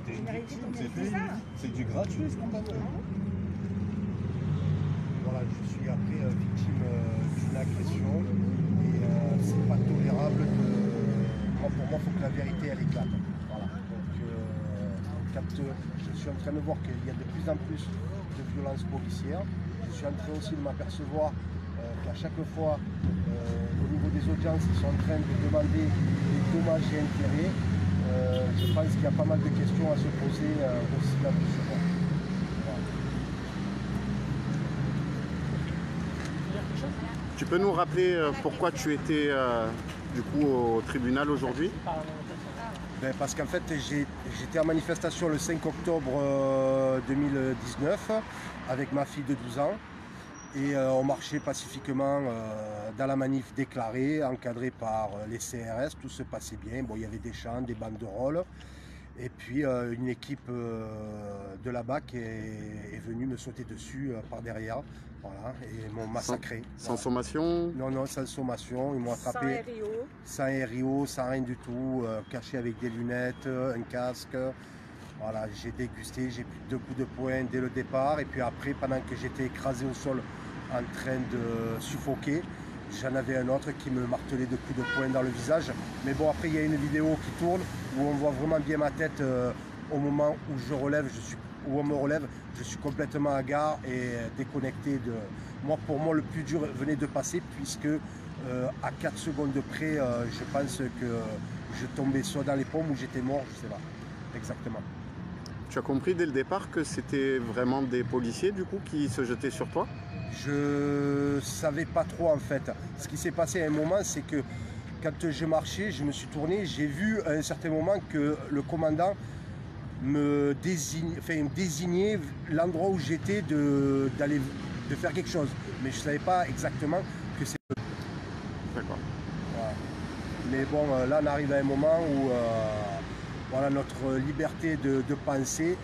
T'es une victime, c'est du gratuit ce qu'on t'a fait. Voilà, je suis après victime d'une agression et c'est pas tolérable que. Pour moi, il faut que la vérité elle éclate. Voilà. Donc, quand je suis en train de voir qu'il y a de plus en plus de violences policières, je suis en train aussi de m'apercevoir qu'à chaque fois, au niveau des audiences, ils sont en train de demander des dommages et intérêts. Je pense qu'il y a pas mal de questions à se poser aussi là-dessus. Voilà. Tu peux nous rappeler pourquoi tu étais du coup au tribunal aujourd'hui? Ben, parce qu'en fait j'étais en manifestation le 5 octobre 2019 avec ma fille de 12 ans et on marchait pacifiquement dans la manif déclarée, encadrée par les CRS, tout se passait bien. Bon, il y avait des chants, des banderoles. Et puis une équipe de la BAC est venue me sauter dessus par derrière, voilà, et m'ont massacré. Sans sommation? Non, non, sans sommation, ils m'ont attrapé. Sans RIO? Sans RIO, sans rien du tout, caché avec des lunettes, un casque. Voilà, j'ai dégusté, j'ai pris 2 coups de poing dès le départ, et puis après, pendant que j'étais écrasé au sol en train de suffoquer, j'en avais un autre qui me martelait de coups de poing dans le visage. Mais bon, après, il y a une vidéo qui tourne où on voit vraiment bien ma tête au moment où je relève, où on me relève. Je suis complètement hagard et déconnecté de... Moi, pour moi, le plus dur venait de passer puisque à 4 secondes de près, je pense que je tombais soit dans les pommes ou j'étais mort, je sais pas exactement. Tu as compris dès le départ que c'était vraiment des policiers du coup qui se jetaient sur toi? Je savais pas trop en fait. Ce qui s'est passé à un moment, c'est que quand je marchais, je me suis tourné, j'ai vu à un certain moment que le commandant me désignait l'endroit où j'étais de faire quelque chose. Mais je savais pas exactement que c'est... D'accord. Voilà. Mais bon, là on arrive à un moment où voilà, notre liberté de penser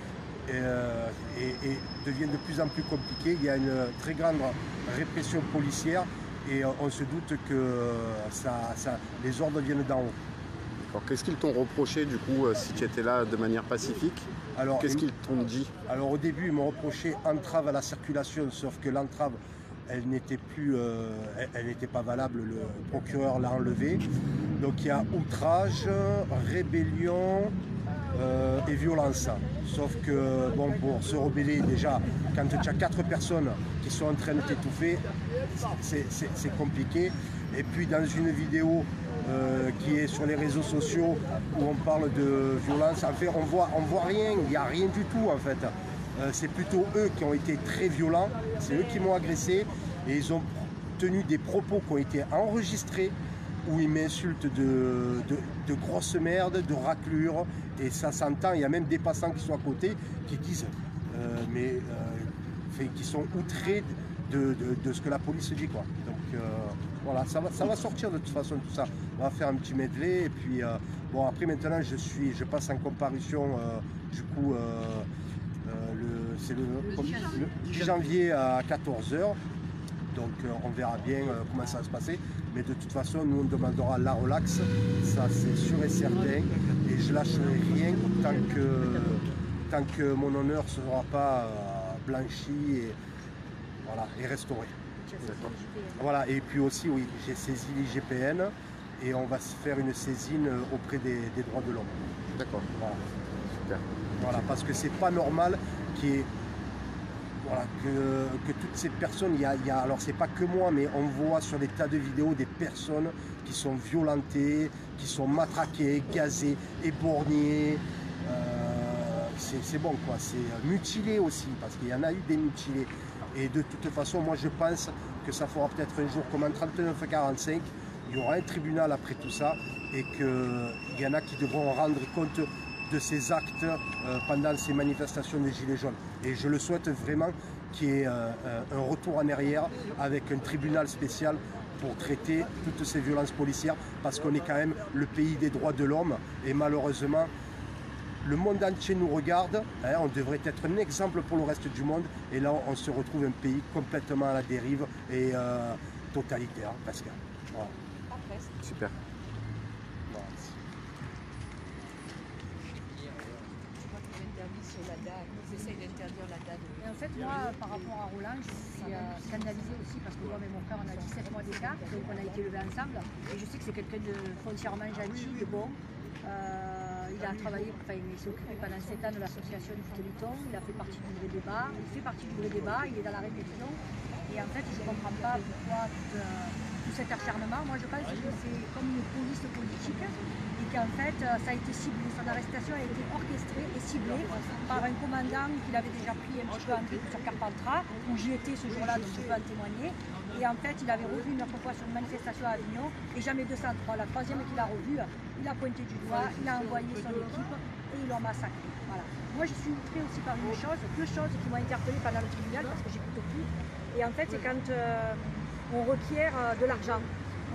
devient de plus en plus compliquée. Il y a une très grande répression policière et on se doute que les ordres viennent d'en haut. Qu'est-ce qu'ils t'ont reproché du coup si tu étais là de manière pacifique? Qu'est-ce qu'ils t'ont dit? Alors au début ils m'ont reproché entrave à la circulation, sauf que l'entrave elle n'était pas valable, le procureur l'a enlevée. Donc il y a outrage, rébellion et violence. Sauf que bon, pour se rebeller déjà, quand tu as 4 personnes qui sont en train de t'étouffer, c'est compliqué. Et puis dans une vidéo qui est sur les réseaux sociaux où on parle de violence, en fait on voit rien, il n'y a rien du tout en fait. C'est plutôt eux qui ont été très violents, c'est eux qui m'ont agressé et ils ont tenu des propos qui ont été enregistrés où ils m'insultent de grosses merdes, de raclures, et ça s'entend. Il y a même des passants qui sont à côté qui disent, qui sont outrés de ce que la police dit, quoi. Donc voilà, ça va sortir de toute façon tout ça. On va faire un petit medley et puis bon, après maintenant je passe en comparution du coup c'est le 10 janvier à 14 h. Donc on verra bien comment ça va se passer. Mais de toute façon, nous on demandera la relax, ça c'est sûr et certain. Et je lâcherai rien tant que mon honneur ne sera pas blanchi et, voilà, et restauré. Voilà, et puis aussi, oui, j'ai saisi l'IGPN et on va se faire une saisine auprès des droits de l'homme. D'accord. Voilà. Super. Voilà, parce que c'est pas normal qu'il y ait... Voilà, que toutes ces personnes, alors c'est pas que moi, mais on voit sur des tas de vidéos des personnes qui sont violentées, qui sont matraquées, gazées, éborgnées. C'est bon quoi, c'est mutilées aussi, parce qu'il y en a eu des mutilés. Et de toute façon, moi je pense que ça fera peut-être un jour comme en 39-45, il y aura un tribunal après tout ça, et qu'il y en a qui devront rendre compte de ces actes pendant ces manifestations des Gilets jaunes. Et je le souhaite vraiment qu'il y ait un retour en arrière avec un tribunal spécial pour traiter toutes ces violences policières, parce qu'on est quand même le pays des droits de l'homme et malheureusement le monde entier nous regarde, hein, on devrait être un exemple pour le reste du monde et là on se retrouve un pays complètement à la dérive et totalitaire presque. Voilà. Super. Voilà. ils essayent d'interdire la date. Et en fait, moi, par rapport à Roland, je suis scandalisée aussi parce que moi et mon frère, on a 17 mois d'écart, donc on a été élevés ensemble. Et je sais que c'est quelqu'un de foncièrement gentil, de bon. Il a travaillé, enfin, il s'est occupé pendant 7 ans de l'association du Téléthon, il a fait partie du vrai débat, il fait partie du vrai débat, il est dans la réflexion. Et en fait, je ne comprends pas pourquoi tout cet acharnement. Moi, je pense que c'est comme une police politique et qu'en fait, ça a été ciblé. Son arrestation a été orchestrée et ciblée par un commandant qu'il avait déjà pris un petit peu en grippe sur Carpentras, où j'y étais ce jour-là, donc je peux en témoigner. Et en fait, il avait revu une autre fois sur une manifestation à Avignon, et jamais 203. La troisième qu'il a revue, il a pointé du doigt, il a envoyé son équipe et ils l'ont massacré. Voilà. Moi, je suis outrée aussi par une chose, deux choses qui m'ont interpellée pendant le tribunal, parce que j'écoute tout. Et en fait, c'est quand on requiert de l'argent.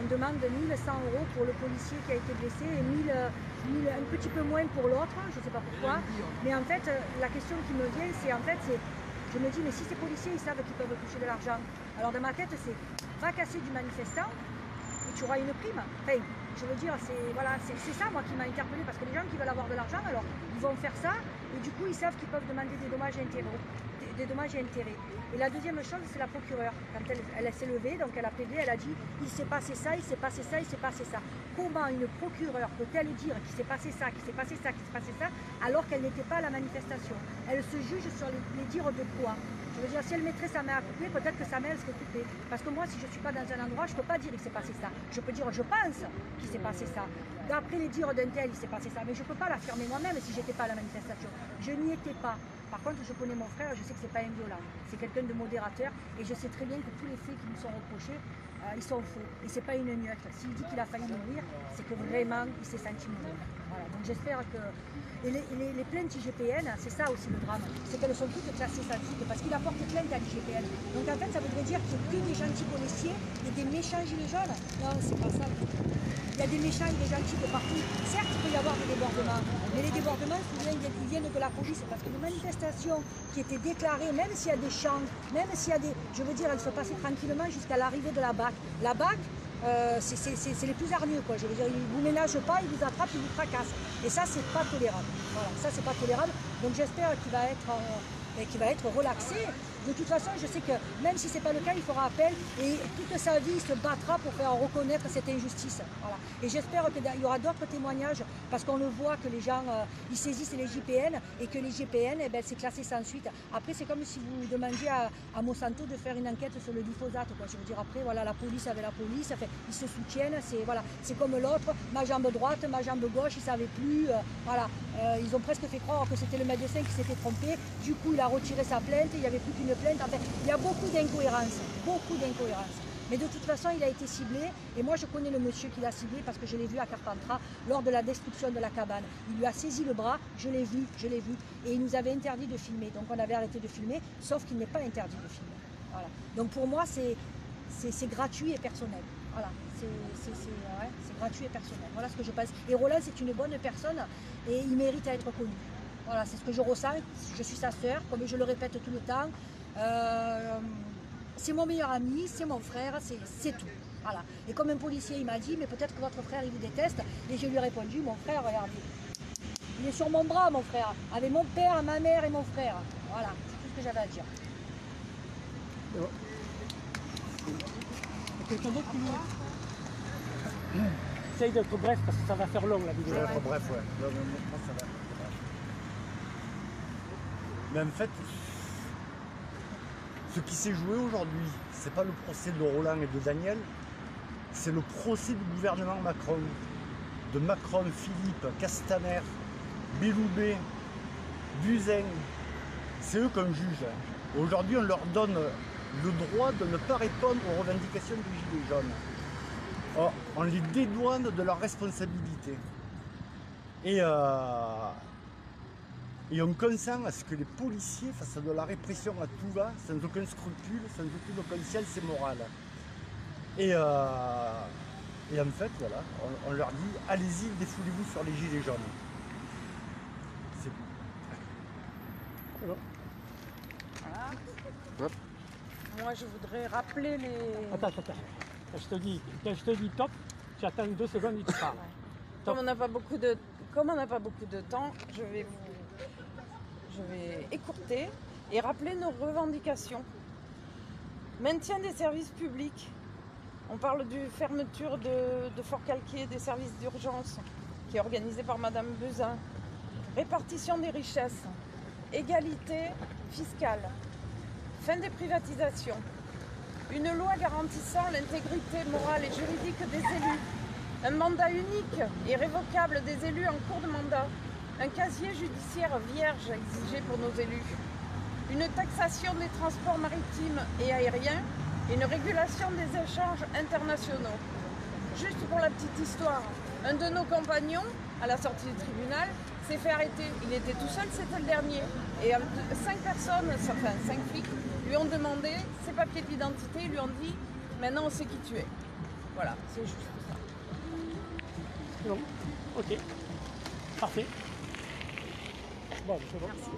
On demande 1 100 € pour le policier qui a été blessé et 1000, un petit peu moins pour l'autre, je ne sais pas pourquoi. Mais en fait, la question qui me vient, c'est je me dis, mais si ces policiers, ils savent qu'ils peuvent toucher de l'argent, alors dans ma tête, c'est va casser du manifestant et tu auras une prime. Enfin, je veux dire, c'est ça, moi, qui m'a interpellée, parce que les gens qui veulent avoir de l'argent, alors, ils vont faire ça, et du coup, ils savent qu'ils peuvent demander des dommages et intérêts. Et la deuxième chose, c'est la procureure. Quand elle s'est levée, donc elle a plaidé, elle a dit, il s'est passé ça, il s'est passé ça, il s'est passé ça. Comment une procureure peut-elle dire qu'il s'est passé ça, qu'il s'est passé ça, qu'il s'est passé ça, alors qu'elle n'était pas à la manifestation? Elle se juge sur les dires de quoi? Je veux dire, si elle mettrait sa main à couper, peut-être que sa main, elle serait coupée. Parce que moi, si je ne suis pas dans un endroit, je ne peux pas dire qu'il s'est passé ça. Je peux dire, je pense qu'il s'est passé ça. D'après les dires d'un tel, il s'est passé ça. Mais je ne peux pas l'affirmer moi-même si je n'étais pas à la manifestation. Je n'y étais pas. Par contre, je connais mon frère, je sais que ce n'est pas un violent. C'est quelqu'un de modérateur. Et je sais très bien que tous les faits qui nous sont reprochés, ils sont faux. Et ce n'est pas une gniotte. S'il dit qu'il a failli mourir, c'est que vraiment, il s'est senti mourir. Voilà. Donc j'espère que... Et les plaintes IGPN, c'est ça aussi le drame. C'est qu'elles sont toutes classées sans suite parce qu'il apporte plainte à l'IGPN. Donc en fait, ça voudrait dire qu'il n'y a que des gentils policiers et des méchants gilets jaunes. Non, c'est pas ça. Il y a des méchants et des gentils de partout. Certes, il peut y avoir des débordements, mais les débordements, ils viennent de la police. Parce que les manifestations qui étaient déclarées, même s'il y a des chants, même s'il y a des... Je veux dire, elles se passaient tranquillement jusqu'à l'arrivée de la BAC. La BAC, c'est les plus hargneux, quoi. Je veux dire, ils ne vous ménagent pas, ils vous attrapent, ils vous fracassent. Et ça, c'est pas tolérable. Voilà, ça, c'est pas tolérable. Donc j'espère qu'il va être relaxé. De toute façon, je sais que même si ce n'est pas le cas, il fera appel et toute sa vie, il se battra pour faire reconnaître cette injustice. Voilà. Et j'espère qu'il y aura d'autres témoignages parce qu'on le voit que les gens, ils saisissent les JPN et que les JPN, eh ben, c'est classé sans suite. Après, c'est comme si vous demandiez à Monsanto de faire une enquête sur le glyphosate, quoi. Je veux dire, après, voilà, la police avec la police, enfin, ils se soutiennent, c'est comme l'autre, ma jambe droite, ma jambe gauche, ils ne savaient plus. Voilà. Ils ont presque fait croire que c'était le médecin qui s'était trompé. Du coup, il a retiré sa plainte, il n'y avait plus qu'une plainte. Enfin, il y a beaucoup d'incohérences, Mais de toute façon, il a été ciblé. Et moi, je connais le monsieur qui l'a ciblé parce que je l'ai vu à Carpentras lors de la destruction de la cabane. Il lui a saisi le bras, je l'ai vu. Et il nous avait interdit de filmer. Donc on avait arrêté de filmer, sauf qu'il n'est pas interdit de filmer. Voilà. Donc pour moi, c'est gratuit et personnel. Voilà, c'est gratuit et personnel. Voilà ce que je pense. Et Roland, c'est une bonne personne et il mérite à être connu. Voilà, c'est ce que je ressens. Je suis sa sœur, comme je le répète tout le temps. C'est mon meilleur ami, c'est mon frère, c'est tout. Voilà. Et comme un policier, il m'a dit, mais peut-être que votre frère, il vous déteste. Et je lui ai répondu, mon frère, regardez, il est sur mon bras, mon frère, avec mon père, ma mère et mon frère. Voilà, c'est tout ce que j'avais à dire. Quelqu'un d'autre qui nous... Essaye d'être bref parce que ça va faire long la vidéo. Bref, ouais. Non, moi, ça va. Mais en fait, ce qui s'est joué aujourd'hui, c'est pas le procès de Roland et de Daniel, c'est le procès du gouvernement Macron. De Macron, Philippe, Castaner, Belloubet, Buzyn. C'est eux qu'on juge. Aujourd'hui, on leur donne le droit de ne pas répondre aux revendications des Gilets jaunes. Or, on les dédouane de leur responsabilité. Et on consent à ce que les policiers, face à de la répression à tout va, sans aucun scrupule, sans aucune conscience et morale. Et en fait, voilà, on leur dit, allez-y, défoulez-vous sur les Gilets jaunes. C'est tout. C'est bon. Voilà. Hop. Moi, je voudrais rappeler les... Attends. Quand je te dis top, tu attends 2 secondes et tu pars. Comme on n'a pas beaucoup de temps, je vais écourter et rappeler nos revendications. Maintien des services publics. On parle de fermeture de Fort-Calquier, des services d'urgence, qui est organisée par Madame Buzyn. Répartition des richesses. Égalité fiscale. Fin des privatisations. Une loi garantissant l'intégrité morale et juridique des élus. Un mandat unique et révocable des élus en cours de mandat. Un casier judiciaire vierge exigé pour nos élus. Une taxation des transports maritimes et aériens et une régulation des échanges internationaux. Juste pour la petite histoire, un de nos compagnons, à la sortie du tribunal, s'est fait arrêter. Il était tout seul, c'était le dernier. Et 5 personnes, enfin 5 flics, lui ont demandé ses papiers d'identité, ils lui ont dit « maintenant on sait qui tu es ». Voilà, c'est juste ça. Bon, ok. Parfait. Bon, c'est bon. Merci.